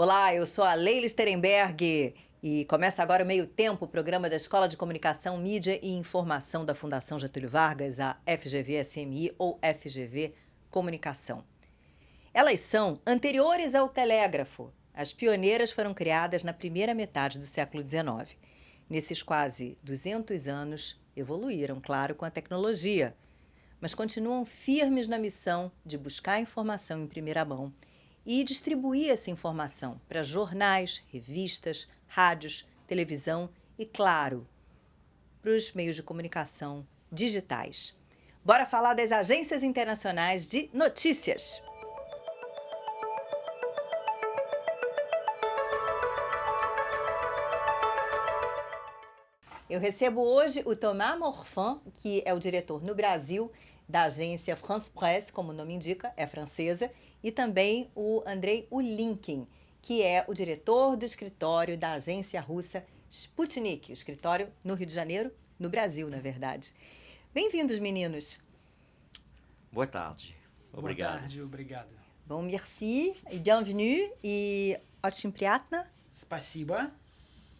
Olá, eu sou a Leila Sterenberg e começa agora o Meio Tempo, o programa da Escola de Comunicação, Mídia e Informação da Fundação Getúlio Vargas, a FGV-SMI ou FGV Comunicação. Elas são anteriores ao telégrafo. As pioneiras foram criadas na primeira metade do século XIX. Nesses quase 200 anos, evoluíram, claro, com a tecnologia, mas continuam firmes na missão de buscar informação em primeira mão e distribuir essa informação para jornais, revistas, rádios, televisão e, claro, para os meios de comunicação digitais. Bora falar das agências internacionais de notícias. Eu recebo hoje o Thomas Morfand, que é o diretor no Brasil da agência France Presse, como o nome indica, é francesa, e também o Andrei Ulinkin, que é o diretor do escritório da agência russa Sputnik, o escritório no Rio de Janeiro, no Brasil, na verdade. Bem-vindos, meninos. Boa tarde. Obrigado. Boa tarde, obrigado. Bom, merci e bienvenue e очень приятно. Спасибо.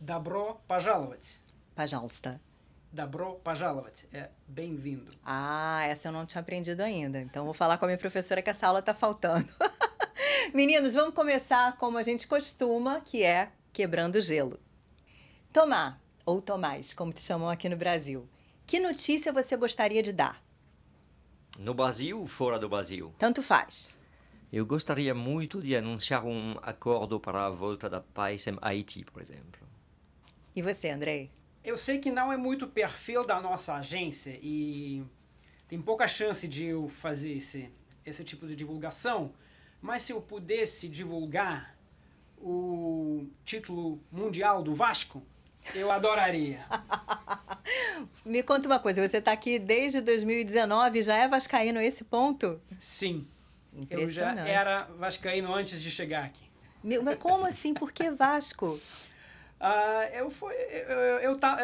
Добро пожаловать. Пожалуйста. Добро пожаловать. É bem-vindo. Ah, essa eu não tinha aprendido ainda. Então, vou falar com a minha professora que essa aula está faltando. Meninos, vamos começar como a gente costuma, que é quebrando o gelo. Tomás, ou Tomás, como te chamam aqui no Brasil, que notícia você gostaria de dar? No Brasil ou fora do Brasil? Tanto faz. Eu gostaria muito de anunciar um acordo para a volta da paz em Haiti, por exemplo. E você, Andrei? Eu sei que não é muito perfil da nossa agência e tem pouca chance de eu fazer esse tipo de divulgação, mas se eu pudesse divulgar o título mundial do Vasco, eu adoraria. Me conta uma coisa, você está aqui desde 2019 e já é vascaíno a esse ponto? Sim, eu já Impressionante. era vascaíno antes de chegar aqui. Mas como assim? Por que Vasco?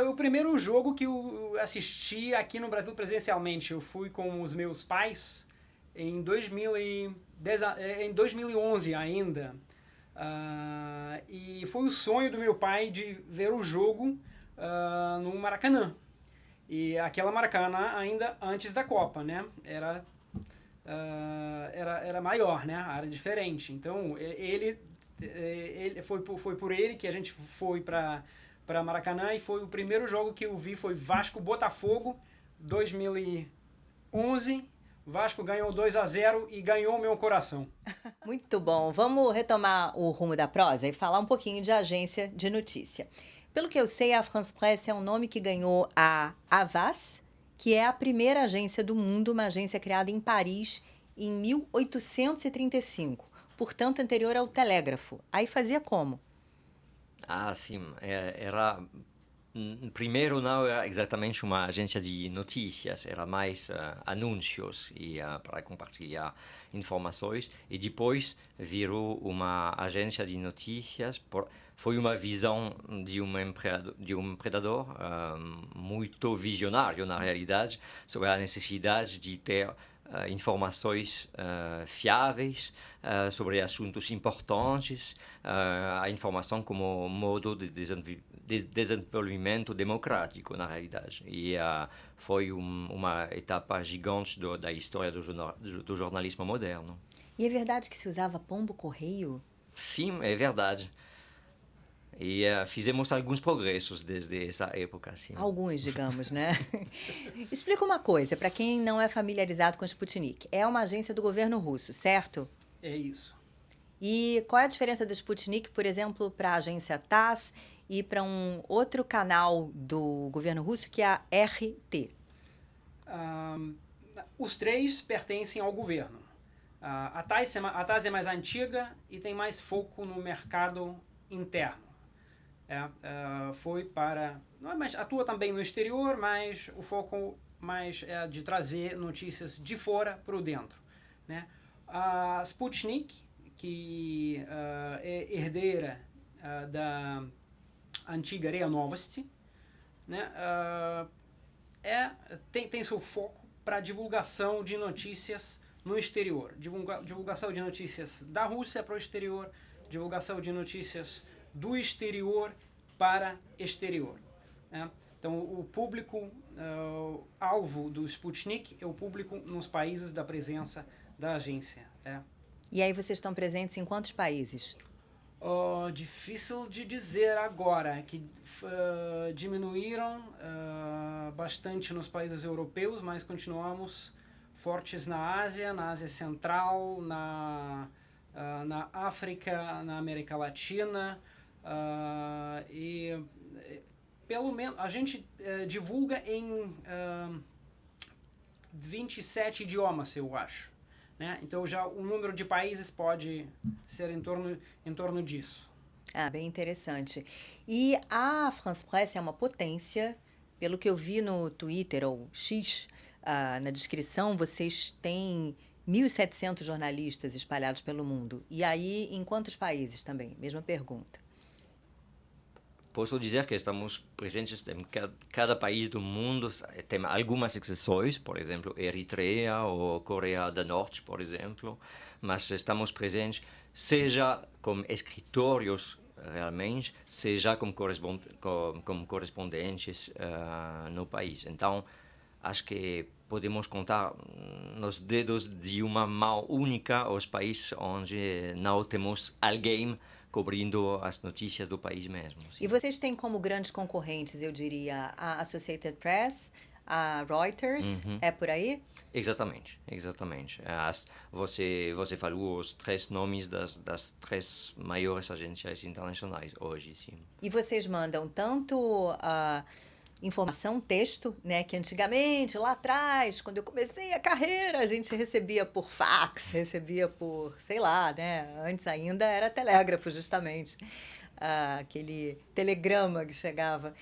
O primeiro jogo que eu assisti aqui no Brasil presencialmente, eu fui com os meus pais em 2011 ainda. E foi o sonho do meu pai de ver o jogo no Maracanã. E aquela Maracanã ainda antes da Copa, né? Era maior, né? A área diferente. Então, ele foi por ele que a gente foi para Maracanã e foi o primeiro jogo que eu vi, foi Vasco-Botafogo 2011. Vasco ganhou 2-0 e ganhou meu coração. Muito bom. Vamos retomar o rumo da prosa e falar um pouquinho de agência de notícia. Pelo que eu sei, a France Presse é um nome que ganhou a Havas, que é a primeira agência do mundo, uma agência criada em Paris em 1835. Portanto, anterior ao telégrafo. Aí fazia como? Sim, era... Primeiro não era exatamente uma agência de notícias, era mais anúncios e para compartilhar informações. E depois virou uma agência de notícias. Foi uma visão de um empreendedor muito visionário, na realidade, sobre a necessidade de ter informações fiáveis sobre assuntos importantes, a informação como modo de desenvolvimento democrático, na realidade. E foi uma etapa gigante da história do jornalismo moderno. E é verdade que se usava pombo-correio? Sim, é verdade. E fizemos alguns progressos desde essa época. Sim. Alguns, digamos, né? Explica uma coisa, para quem não é familiarizado com a Sputnik. É uma agência do governo russo, certo? É isso. E qual é a diferença da Sputnik, por exemplo, para a agência TASS e para um outro canal do governo russo, que é a RT? Os três pertencem ao governo. A TASS é mais antiga e tem mais foco no mercado interno. Foi para... Não é mais, atua também no exterior, mas o foco mais é de trazer notícias de fora para o dentro, né? A Sputnik, que é herdeira da antiga RIA Novosti, né? Tem seu foco para divulgação de notícias no exterior. Divulgação de notícias da Rússia para o exterior divulgação de notícias do exterior para exterior. Né? Então, o público alvo do Sputnik é o público nos países da presença da agência. E aí vocês estão presentes em quantos países? Difícil de dizer agora, que diminuíram bastante nos países europeus, mas continuamos fortes na Ásia Central, na África, na América Latina, e pelo menos a gente divulga em 27 idiomas, eu acho. Né? Então já o número de países pode ser em torno disso. Bem interessante. E a France Presse é uma potência, pelo que eu vi no Twitter ou X, na descrição, vocês têm 1.700 jornalistas espalhados pelo mundo. E aí, em quantos países também? Mesma pergunta. Posso dizer que estamos presentes em cada país do mundo. Tem algumas exceções, por exemplo, Eritreia ou Coreia do Norte, por exemplo, mas estamos presentes seja como escritórios realmente, seja como correspondentes no país. Então, acho que podemos contar nos dedos de uma mão única os países onde não temos alguém cobrindo as notícias do país mesmo. Sim. E vocês têm como grandes concorrentes, eu diria, a Associated Press, a Reuters, é por aí? Exatamente. Você falou os 3 nomes das 3 maiores agências internacionais hoje, sim. E vocês mandam tanto informação, texto, né, que antigamente, lá atrás, quando eu comecei a carreira, a gente recebia por fax, recebia por, sei lá, né, antes ainda era telégrafo, justamente, aquele telegrama que chegava.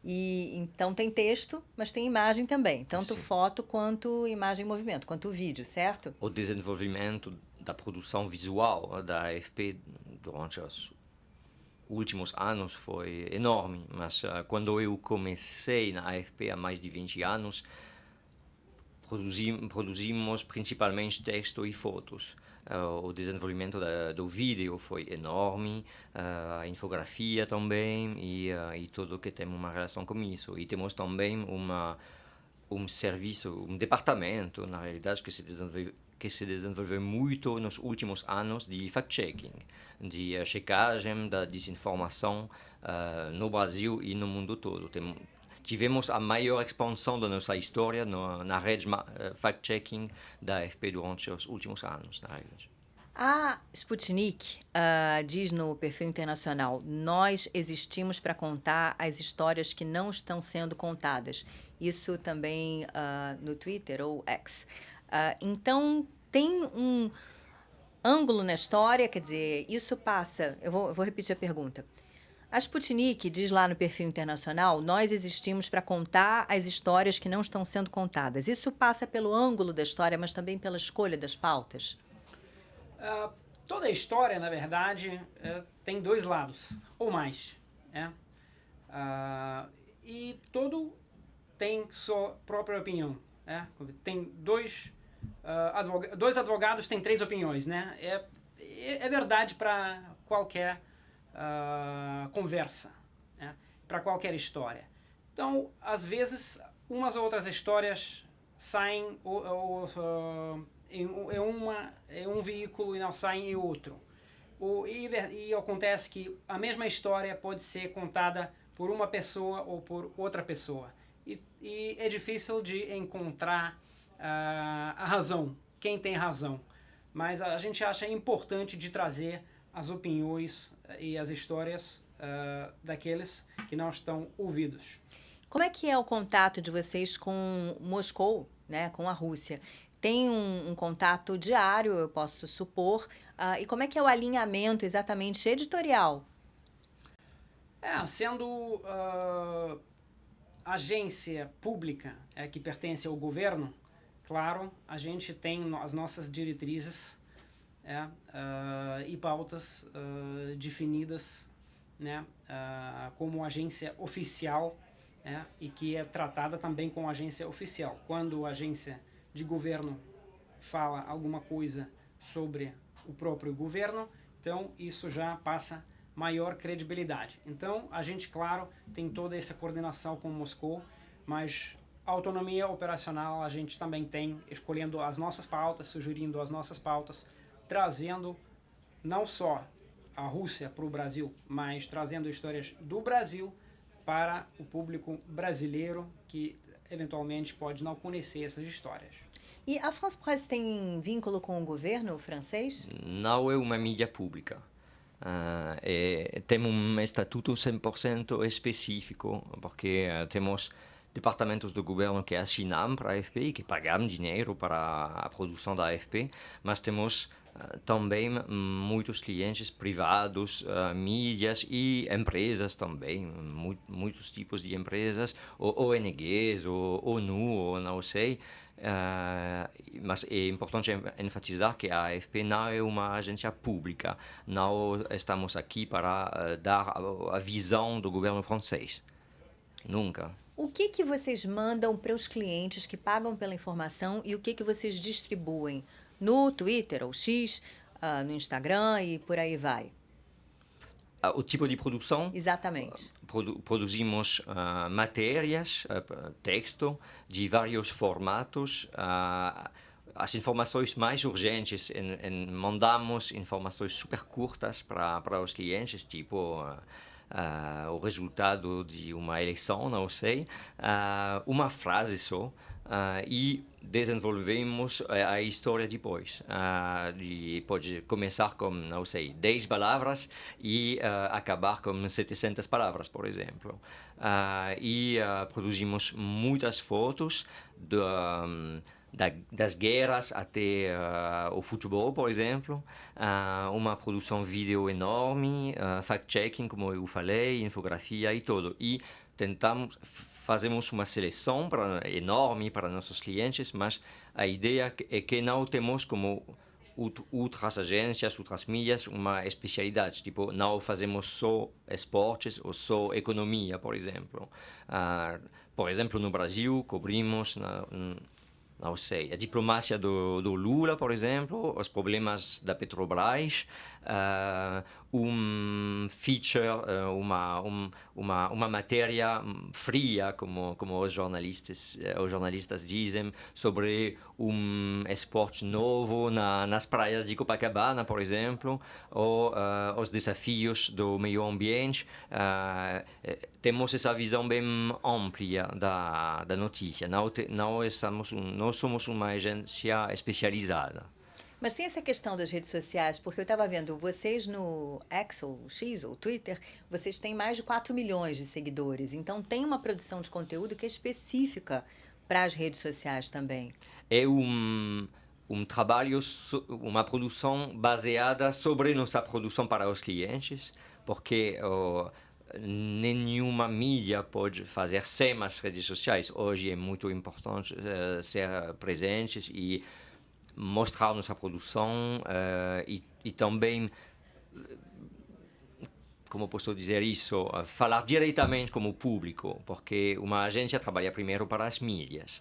E então tem texto, mas tem imagem também, tanto foto quanto imagem em movimento, quanto vídeo, certo? O desenvolvimento da produção visual da AFP durante os últimos anos foi enorme, mas quando eu comecei na AFP há mais de 20 anos, produzimos principalmente texto e fotos. O desenvolvimento do vídeo foi enorme, a infografia também e tudo que tem uma relação com isso. E temos também um serviço, um departamento, na realidade, que se desenvolveu muito nos últimos anos de fact-checking, de checagem da desinformação no Brasil e no mundo todo. Tivemos a maior expansão da nossa história na rede fact-checking da AFP durante os últimos anos, na realidade. A Sputnik diz no perfil internacional: nós existimos para contar as histórias que não estão sendo contadas. Isso também no Twitter ou X. Então, tem um ângulo na história, quer dizer, isso passa... Eu vou repetir a pergunta. A Sputnik diz lá no perfil internacional: nós existimos para contar as histórias que não estão sendo contadas. Isso passa pelo ângulo da história, mas também pela escolha das pautas? Toda a história, na verdade, tem 2 lados, ou mais. E todo tem sua própria opinião. Tem dois advogados têm 3 opiniões. Né? É verdade para qualquer conversa, né? Para qualquer história. Então, às vezes, umas ou outras histórias saem em um veículo e não saem em outro. E acontece que a mesma história pode ser contada por uma pessoa ou por outra pessoa. E é difícil de encontrar a razão, quem tem razão. Mas a gente acha importante de trazer as opiniões e as histórias daqueles que não estão ouvidos. Como é que é o contato de vocês com Moscou, né, com a Rússia? Tem um contato diário, eu posso supor, e como é que é o alinhamento exatamente editorial? Sendo agência pública que pertence ao governo, claro, a gente tem as nossas diretrizes e pautas definidas, né, como agência oficial, e que é tratada também como agência oficial. Quando a agência de governo fala alguma coisa sobre o próprio governo, Então, isso já passa maior credibilidade. Então, a gente, claro, tem toda essa coordenação com Moscou, mas autonomia operacional a gente também tem, escolhendo as nossas pautas, sugerindo as nossas pautas, trazendo não só a Rússia para o Brasil, mas trazendo histórias do Brasil para o público brasileiro que eventualmente pode não conhecer essas histórias. E a France Presse tem vínculo com o governo francês? Não é uma mídia pública. Tem um estatuto 100% específico, porque temos departamentos do governo que assinam para a AFP e que pagam dinheiro para a produção da AFP, mas temos também muitos clientes privados, mídias e empresas também, muitos tipos de empresas, ONGs, ou ONU, ou não sei. Mas é importante enfatizar que a AFP não é uma agência pública, não estamos aqui para dar a visão do governo francês, nunca. O que vocês mandam para os clientes que pagam pela informação e o que vocês distribuem no Twitter ou X, no Instagram e por aí vai? O tipo de produção? Exatamente. Produzimos matérias, texto, de vários formatos. As informações mais urgentes, mandamos informações super curtas para os clientes, tipo o resultado de uma eleição, não sei, uma frase só, e desenvolvemos a história depois. Pode começar com, não sei, 10 palavras e acabar com 700 palavras, por exemplo. Produzimos muitas fotos das guerras até o futebol, por exemplo, uma produção vídeo enorme, fact-checking, como eu falei, infografia e tudo. E fazemos uma seleção enorme para nossos clientes, mas a ideia é que não temos como outras agências, outras mídias, uma especialidade, tipo, não fazemos só esportes ou só economia, por exemplo. Por exemplo, no Brasil, cobrimos não sei, a diplomacia do Lula, por exemplo, os problemas da Petrobras, feature, uma matéria fria, como os jornalistas dizem, sobre esporte novo nas praias de Copacabana, por exemplo, ou os desafios do meio ambiente. Temos essa visão bem ampla da notícia. Não somos uma agência especializada. Mas tem essa questão das redes sociais, porque eu estava vendo vocês no X ou X ou Twitter, vocês têm mais de 4 milhões de seguidores. Então tem uma produção de conteúdo que é específica para as redes sociais também. É um trabalho, uma produção baseada sobre nossa produção para os clientes, porque nenhuma mídia pode fazer sem as redes sociais. Hoje é muito importante ser presentes e mostrar nossa produção e também, como posso dizer isso, falar diretamente com o público, porque uma agência trabalha primeiro para as mídias.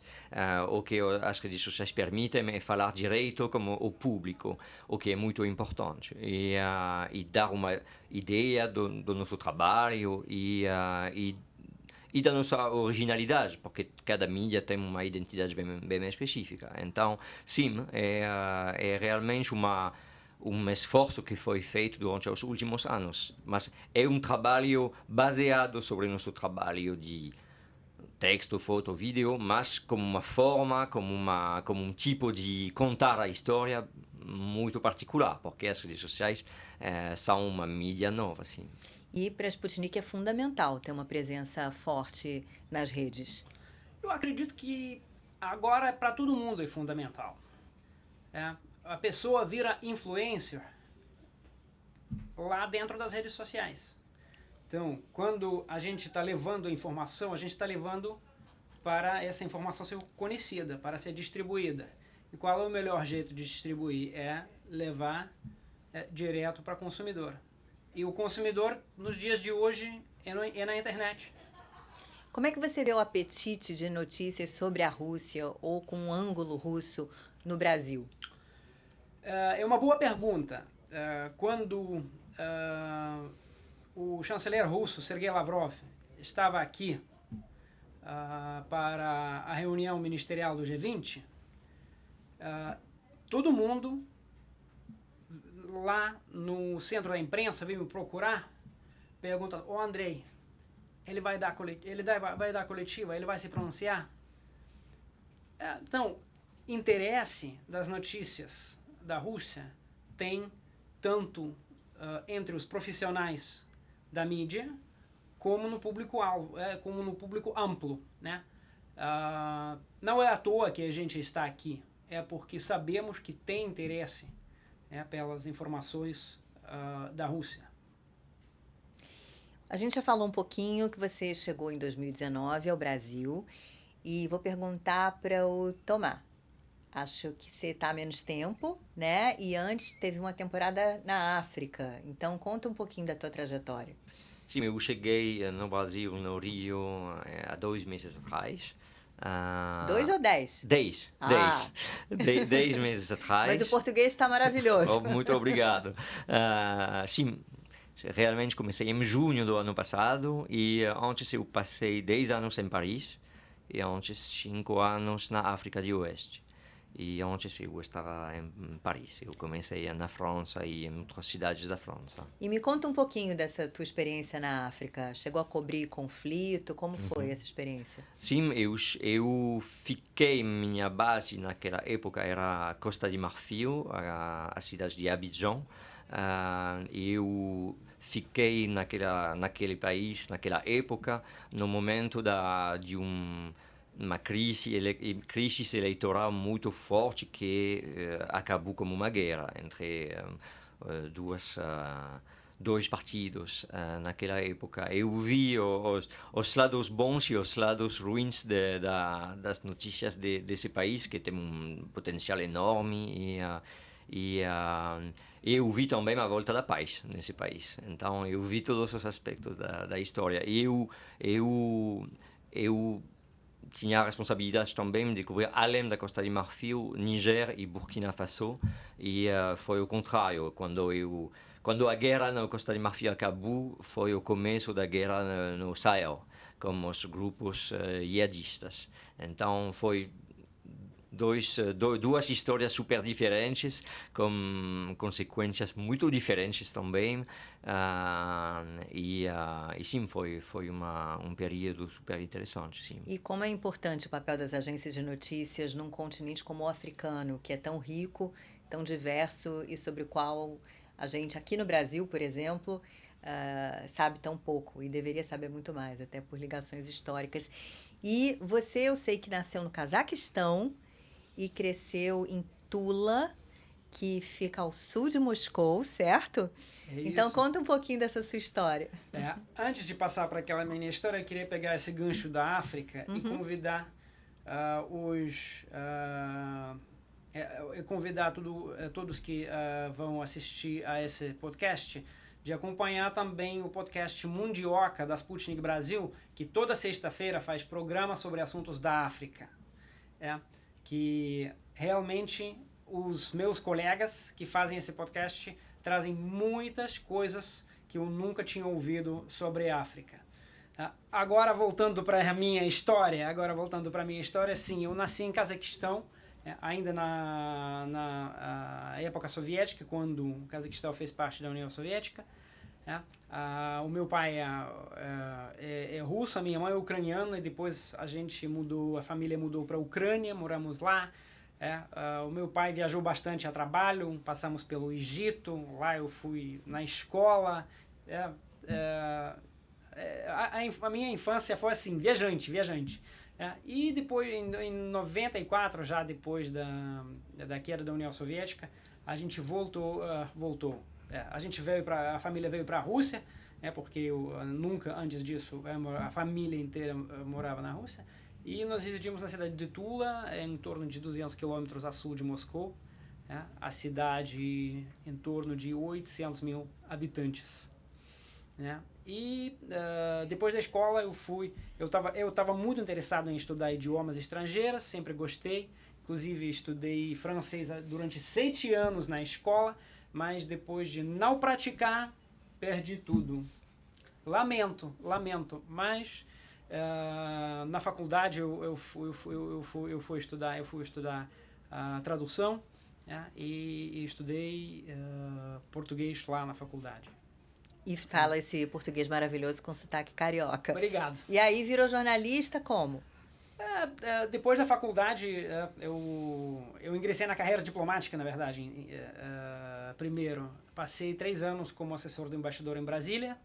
O que as redes sociais permitem é falar direto com o público, o que é muito importante, e dar uma ideia do nosso trabalho e da nossa originalidade, porque cada mídia tem uma identidade bem específica. Então, sim, é realmente um esforço que foi feito durante os últimos anos, mas é um trabalho baseado sobre nosso trabalho de texto, foto, vídeo, mas como uma forma, como um tipo de contar a história muito particular, porque as redes sociais são uma mídia nova, sim. E para a Sputnik é fundamental ter uma presença forte nas redes. Eu acredito que agora para todo mundo é fundamental. A pessoa vira influencer lá dentro das redes sociais. Então, quando a gente está levando a informação, a gente está levando para essa informação ser conhecida, para ser distribuída. E qual é o melhor jeito de distribuir? É levar direto para o consumidor. E o consumidor, nos dias de hoje, é na internet. Como é que você vê o apetite de notícias sobre a Rússia ou com um ângulo russo no Brasil? É uma boa pergunta. quando o chanceler russo, Sergei Lavrov, estava aqui para a reunião ministerial do G20, todo mundo lá no centro da imprensa veio me procurar, perguntando: ô Andrei, ele vai dar coletiva, ele vai se pronunciar? Então, interesse das notícias da Rússia tem tanto entre os profissionais da mídia como no público-alvo, como no público amplo, né? Não é à toa que a gente está aqui, é porque sabemos que tem interesse, pelas informações da Rússia. A gente já falou um pouquinho que você chegou em 2019 ao Brasil e vou perguntar para o Tomás. Acho que você está há menos tempo, né? E antes teve uma temporada na África. Então, conta um pouquinho da tua trajetória. Sim, eu cheguei no Brasil, no Rio, há 2 meses atrás. 2 ou 10? 10. 10 meses atrás. Mas o português está maravilhoso. Muito obrigado. Sim, realmente comecei em junho do ano passado e antes eu passei 10 anos em Paris e antes 5 anos na África do Oeste. E antes eu estava em Paris. Eu comecei na França e em outras cidades da França. E me conta um pouquinho dessa tua experiência na África. Chegou a cobrir conflito? Como foi essa experiência? Sim, eu fiquei, minha base naquela época era Costa de Marfil, a cidade de Abidjan. Eu fiquei naquele país, naquela época, no momento de uma crise eleitoral muito forte que acabou como uma guerra entre dois partidos naquela época. Eu vi os lados bons e os lados ruins das notícias desse país, que tem um potencial enorme, e eu vi também a volta da paz nesse país. Então eu vi todos os aspectos da história. Eu tinha a responsabilidade também de cobrir, além da Costa de Marfil, Níger e Burkina Faso, e foi o contrário. Quando a guerra na Costa de Marfil acabou, foi o começo da guerra no Sahel, com os grupos jihadistas. Então foi duas histórias super diferentes, com consequências muito diferentes também, e sim, foi um período super interessante. Sim. E como é importante o papel das agências de notícias num continente como o africano, que é tão rico, tão diverso e sobre o qual a gente aqui no Brasil, por exemplo, sabe tão pouco e deveria saber muito mais, até por ligações históricas. E você, eu sei que nasceu no Cazaquistão e cresceu em Tula, que fica ao sul de Moscou, certo? Então conta um pouquinho dessa sua história. Antes de passar para aquela minha história, eu queria pegar esse gancho da África e convidar todos que vão assistir a esse podcast de acompanhar também o podcast Mundioca da Sputnik Brasil, que toda sexta-feira faz programa sobre assuntos da África. Que realmente os meus colegas que fazem esse podcast trazem muitas coisas que eu nunca tinha ouvido sobre a África. Agora voltando para a minha história, sim, eu nasci em Cazaquistão, ainda na época soviética, quando o Cazaquistão fez parte da União Soviética. O meu pai é russo, a minha mãe é ucraniana, e depois a família mudou para a Ucrânia, moramos lá. O meu pai viajou bastante a trabalho, passamos pelo Egito, lá eu fui na escola. A minha infância foi assim, viajante. E depois, em 94, já depois da queda da União Soviética, a gente voltou. A família veio para a Rússia, porque nunca antes disso a família inteira morava na Rússia. E nós residimos na cidade de Tula, em torno de 200 quilômetros a sul de Moscou. A cidade em torno de 800 mil habitantes. E depois da escola eu estava muito interessado em estudar idiomas estrangeiros, sempre gostei. Inclusive estudei francês durante 7 anos na escola. mas depois de não praticar, perdi tudo. Lamento, mas na faculdade eu fui estudar tradução, e estudei português lá na faculdade. E fala esse português maravilhoso com sotaque carioca. Obrigado. E aí virou jornalista como? Depois da faculdade, eu ingressei na carreira diplomática, na verdade. Primeiro, passei 3 anos como assessor do embaixador em Brasília.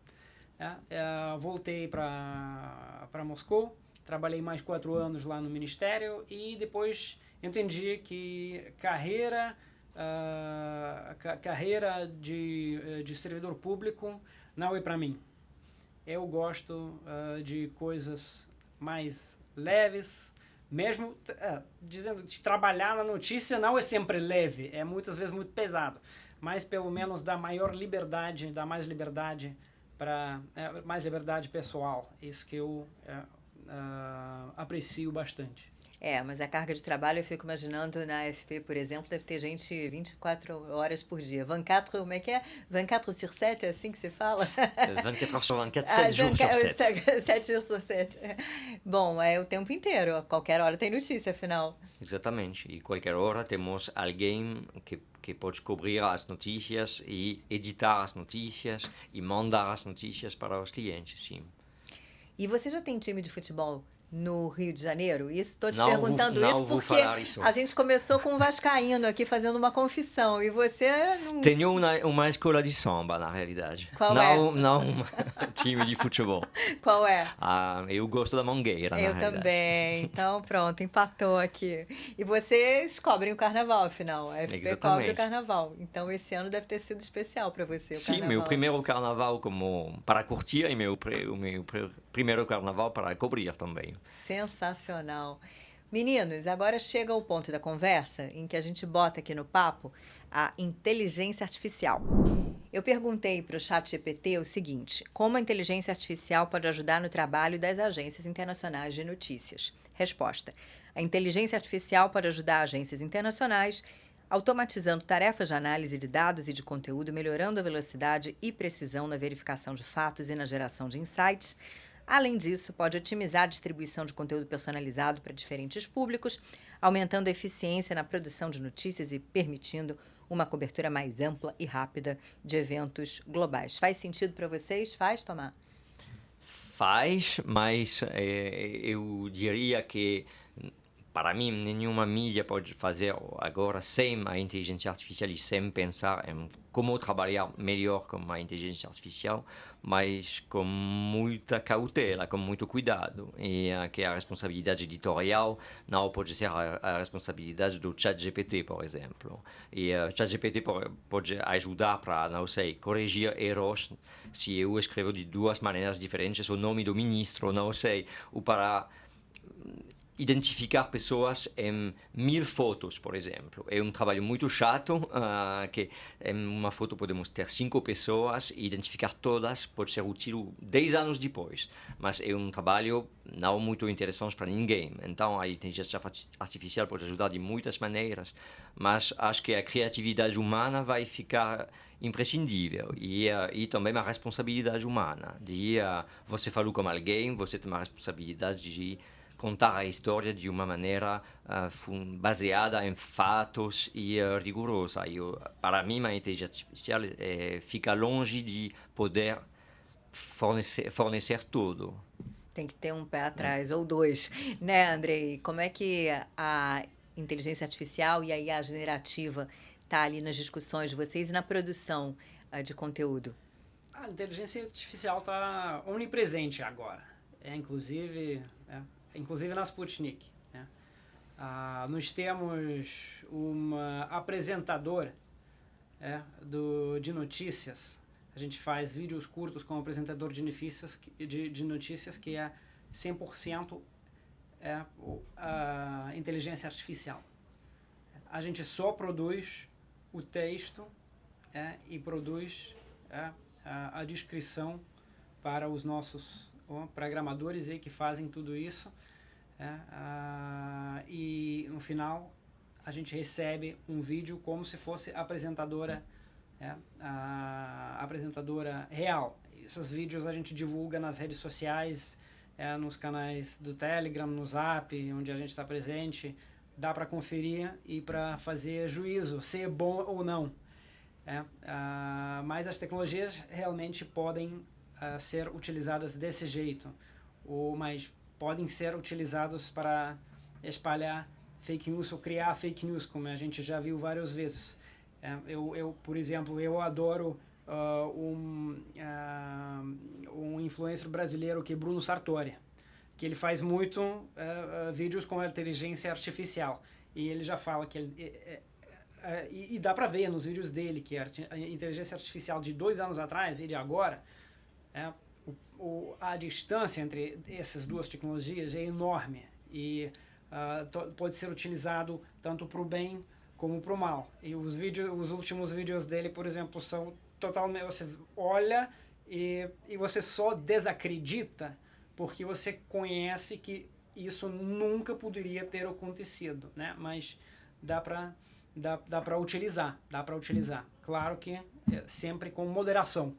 Voltei para Moscou, trabalhei mais 4 anos lá no Ministério e depois entendi que carreira de servidor público não é para mim. Eu gosto de coisas mais leves, mesmo dizendo de trabalhar na notícia não é sempre leve, é muitas vezes muito pesado, mas pelo menos dá mais liberdade pessoal. Isso que eu aprecio bastante. Mas a carga de trabalho, eu fico imaginando na AFP, por exemplo, deve ter gente 24 horas por dia. 24, como é que é? 24 sur 7, é assim que se fala? 24 horas sur 24, 7 jours sur 7. 7 jours sur 7. Bom, é o tempo inteiro, a qualquer hora tem notícia, afinal. Exatamente, e qualquer hora temos alguém que pode cobrir as notícias e editar as notícias e mandar as notícias para os clientes, sim. E você já tem time de futebol no Rio de Janeiro? Estou te Não perguntando vou isso porque isso. A gente começou com um vascaíno aqui fazendo uma confissão e você não... Tenho uma escola de samba, na realidade. Qual não um time de futebol. Qual é? Eu gosto da Mangueira, na realidade. Eu também. Então, pronto, empatou aqui. E vocês cobrem o carnaval, afinal. A FP cobre o carnaval. Então, esse ano deve ter sido especial para você, o carnaval. Sim, meu primeiro carnaval para curtir e meu primeiro carnaval para cobrir também. Sensacional. Meninos, agora chega o ponto da conversa em que a gente bota aqui no papo a inteligência artificial. Eu perguntei para o ChatGPT o seguinte: como a inteligência artificial pode ajudar no trabalho das agências internacionais de notícias? Resposta: a inteligência artificial pode ajudar agências internacionais automatizando tarefas de análise de dados e de conteúdo, melhorando a velocidade e precisão na verificação de fatos e na geração de insights. Além disso, pode otimizar a distribuição de conteúdo personalizado para diferentes públicos, aumentando a eficiência na produção de notícias e permitindo uma cobertura mais ampla e rápida de eventos globais. Faz sentido para vocês? Faz, Tomás? Faz, mas eu diria que, para mim, nenhuma mídia pode fazer agora sem a inteligência artificial e sem pensar em como trabalhar melhor com a inteligência artificial, mas com muita cautela, com muito cuidado. E que a responsabilidade editorial não pode ser a responsabilidade do ChatGPT, por exemplo. E o ChatGPT pode ajudar para, não sei, corrigir erros se eu escrevo de 2 maneiras diferentes o nome do ministro, não sei, ou para identificar pessoas em 1000 fotos, por exemplo. É um trabalho muito chato, que em uma foto podemos ter 5 pessoas e identificar todas pode ser útil 10 anos depois, mas é um trabalho não muito interessante para ninguém. Então a inteligência artificial pode ajudar de muitas maneiras, mas acho que a criatividade humana vai ficar imprescindível e também a responsabilidade humana. Você falou com alguém, você tem uma responsabilidade de contar a história de uma maneira baseada em fatos e rigorosa. Para mim, a inteligência artificial fica longe de poder fornecer tudo. Tem que ter um pé atrás, ou 2. Né, Andrei? Como é que a inteligência artificial e a IA generativa está ali nas discussões de vocês e na produção de conteúdo? A inteligência artificial está onipresente agora. Inclusive na Sputnik. Né? Nós temos uma apresentadora de notícias. A gente faz vídeos curtos com um apresentador de notícias que é 100% a inteligência artificial. A gente só produz o texto e produz a descrição para os nossos programadores aí que fazem tudo isso, e no final a gente recebe um vídeo como se fosse a apresentadora a apresentadora real. Esses vídeos a gente divulga nas redes sociais, nos canais do Telegram, no Zap, onde a gente está presente. Dá para conferir e para fazer juízo, se é bom ou não. Mas as tecnologias realmente podem ser utilizadas desse jeito, mas podem ser utilizadas para espalhar fake news ou criar fake news, como a gente já viu várias vezes. Por exemplo, eu adoro um influencer brasileiro que é Bruno Sartori, que ele faz muito vídeos com inteligência artificial, e ele já fala que e dá para ver nos vídeos dele que a inteligência artificial de 2 anos atrás e de agora, a distância entre essas duas tecnologias é enorme e pode ser utilizado tanto para o bem como para o mal. E os últimos vídeos dele, por exemplo, são totalmente... Você olha e você só desacredita porque você conhece que isso nunca poderia ter acontecido, né? Mas dá para utilizar. Claro que sempre com moderação.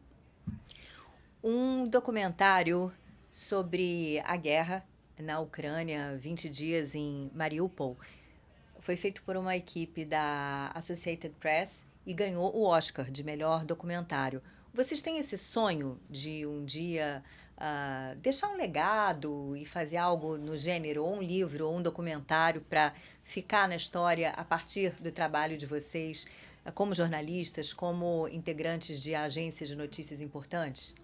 Um documentário sobre a guerra na Ucrânia, 20 dias em Mariupol, foi feito por uma equipe da Associated Press e ganhou o Oscar de melhor documentário. Vocês têm esse sonho de um dia deixar um legado e fazer algo no gênero, ou um livro, ou um documentário para ficar na história a partir do trabalho de vocês como jornalistas, como integrantes de agências de notícias importantes?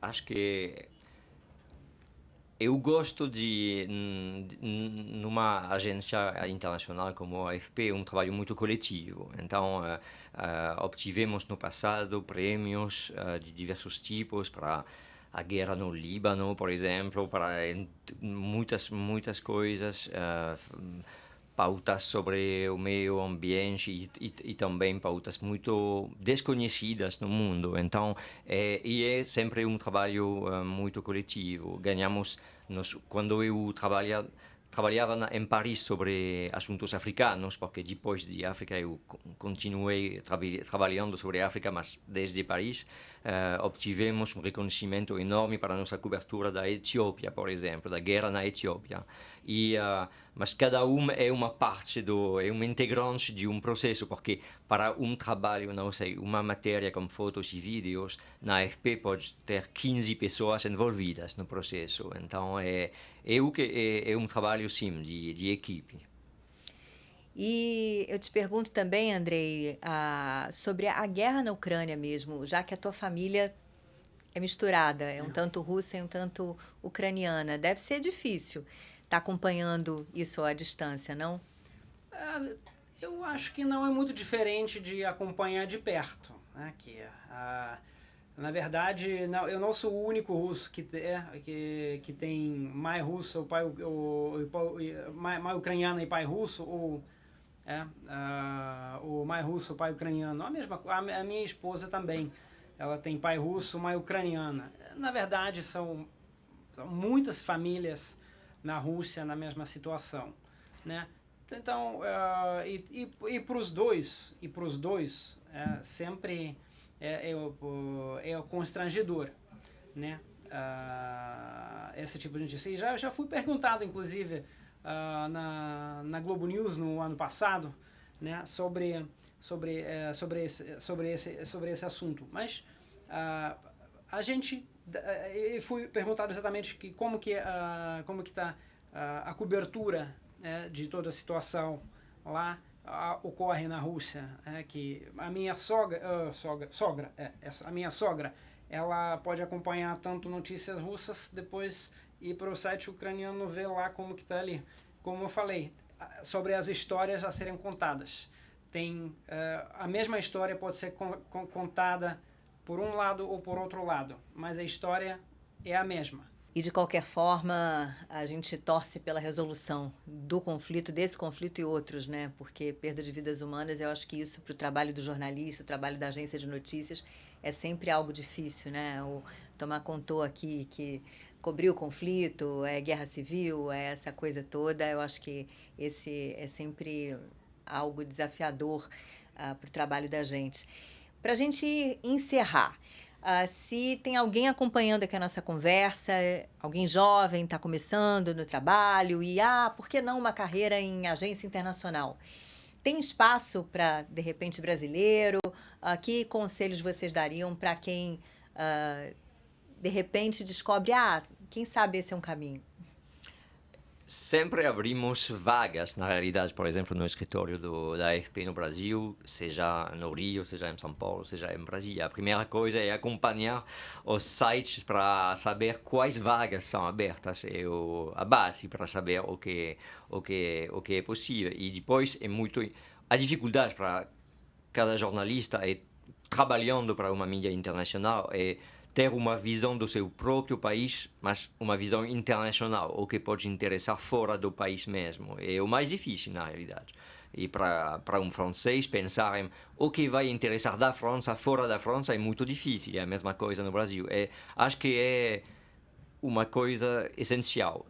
Acho que eu gosto numa agência internacional como a AFP, um trabalho muito coletivo. Então, obtivemos no passado prêmios de diversos tipos para a guerra no Líbano, por exemplo, para muitas coisas, pautas sobre o meio ambiente e também pautas muito desconhecidas no mundo. Então, é sempre um trabalho muito coletivo. Ganhamos, quando eu trabalhava em Paris sobre assuntos africanos, porque depois de África eu continuei trabalhando sobre África, mas desde Paris, obtivemos um reconhecimento enorme para a nossa cobertura da Etiópia, por exemplo, da guerra na Etiópia. Mas cada um é uma parte é um integrante de um processo, porque para um trabalho, não sei, uma matéria com fotos e vídeos, na AFP pode ter 15 pessoas envolvidas no processo. Então é um trabalho, sim, de equipe. E eu te pergunto também, Andrei, sobre a guerra na Ucrânia mesmo, já que a tua família é misturada, é um tanto russa e um tanto ucraniana. Deve ser difícil estar acompanhando isso à distância, não? Eu acho que não é muito diferente de acompanhar de perto, né? Na verdade, eu não sou o único russo que tem mãe russa, mãe ucraniana e pai russo, ou mãe russo, pai ucraniano. A minha esposa também, ela tem pai russo, mãe ucraniana. Na verdade, são muitas famílias na Rússia na mesma situação, né? Então, e para os dois, sempre é constrangedor, né? Esse tipo de notícia. E já fui perguntado, inclusive, na Globo News no ano passado, né, sobre esse assunto. Mas a gente fui perguntado exatamente como que está a cobertura de toda a situação lá ocorre na Rússia, que a minha a minha sogra, ela pode acompanhar tanto notícias russas, depois ir para o site ucraniano ver lá como que está ali. Como eu falei, sobre as histórias a serem contadas. A mesma história pode ser contada por um lado ou por outro lado, mas a história é a mesma. E de qualquer forma, a gente torce pela resolução do conflito, desse conflito e outros, né? Porque perda de vidas humanas, eu acho que isso para o trabalho do jornalista, o trabalho da agência de notícias, é sempre algo difícil, né? O Tomás contou aqui que cobrir o conflito, é guerra civil, é essa coisa toda. Eu acho que esse é sempre algo desafiador para o trabalho da gente. Para a gente encerrar, se tem alguém acompanhando aqui a nossa conversa, alguém jovem está começando no trabalho e, por que não uma carreira em agência internacional? Tem espaço para, de repente, brasileiro? Que conselhos vocês dariam para quem, de repente, descobre, quem sabe esse é um caminho? Sempre abrimos vagas, na realidade, por exemplo, no escritório da AFP no Brasil, seja no Rio, seja em São Paulo, seja em Brasília. A primeira coisa é acompanhar os sites para saber quais vagas são abertas, é a base para saber o que é possível. E depois a dificuldade para cada jornalista é trabalhando para uma mídia internacional é ter uma visão do seu próprio país, mas uma visão internacional, o que pode interessar fora do país mesmo. É o mais difícil, na realidade. E para um francês, pensar em o que vai interessar da França, fora da França, é muito difícil. É a mesma coisa no Brasil. Acho que é uma coisa essencial.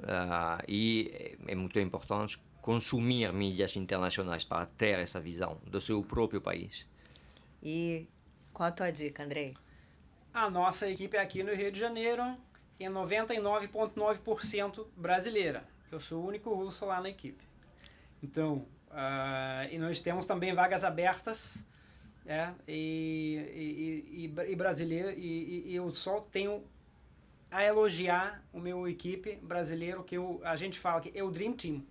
E é muito importante consumir mídias internacionais para ter essa visão do seu próprio país. E qual a tua dica, Andrei? A nossa equipe aqui no Rio de Janeiro é 99,9% brasileira. Eu sou o único russo lá na equipe. Então, e nós temos também vagas abertas, e brasileiro, e eu só tenho a elogiar o meu equipe brasileiro, que a gente fala que é o Dream Team.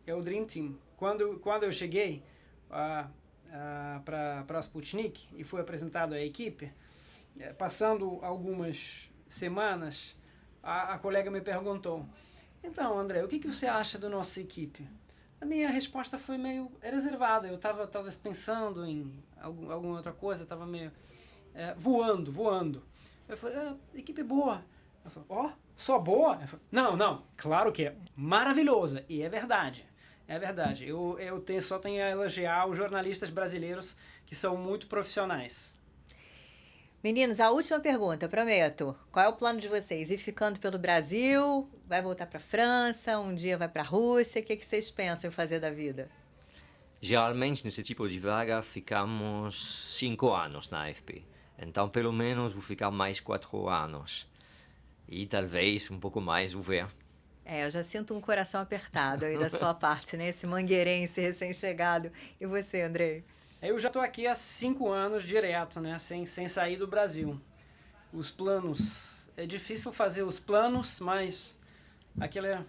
É o Dream Team. Quando eu cheguei para a Sputnik e fui apresentado à equipe, passando algumas semanas, a colega me perguntou: então, André, o que você acha da nossa equipe? A minha resposta foi meio reservada. Eu estava pensando em alguma outra coisa, estava meio voando. Eu falei: a equipe é boa. Eu falei: só boa? Eu falei: não, claro que é maravilhosa. E é verdade. É verdade. Eu só tenho a elogiar os jornalistas brasileiros, que são muito profissionais. Meninos, a última pergunta, prometo. Qual é o plano de vocês? Ir ficando pelo Brasil? Vai voltar para a França? Um dia vai para a Rússia? O que vocês pensam em fazer da vida? Geralmente, nesse tipo de vaga, ficamos 5 anos na AFP. Então, pelo menos, vou ficar mais 4 anos. E talvez um pouco mais, vou ver. Eu já sinto um coração apertado aí da sua parte, né? Esse mangueirense recém-chegado. E você, Andrei? Eu já estou aqui há 5 anos direto, né? Sem sair do Brasil. Os planos... É difícil fazer os planos, mas...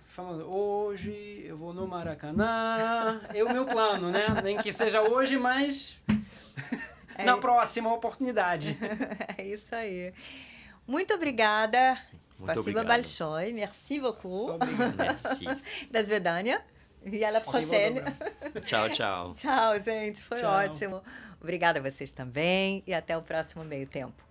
falando, hoje eu vou no Maracanã. É o meu plano, né? Nem que seja hoje, mas... na próxima oportunidade. É isso aí. Muito obrigada. Spasibo большое. Merci beaucoup. Merci. До свидания. E à la prochaine. Tchau, tchau. Tchau, gente. Foi ótimo. Obrigada a vocês também e até o próximo Meio Tempo.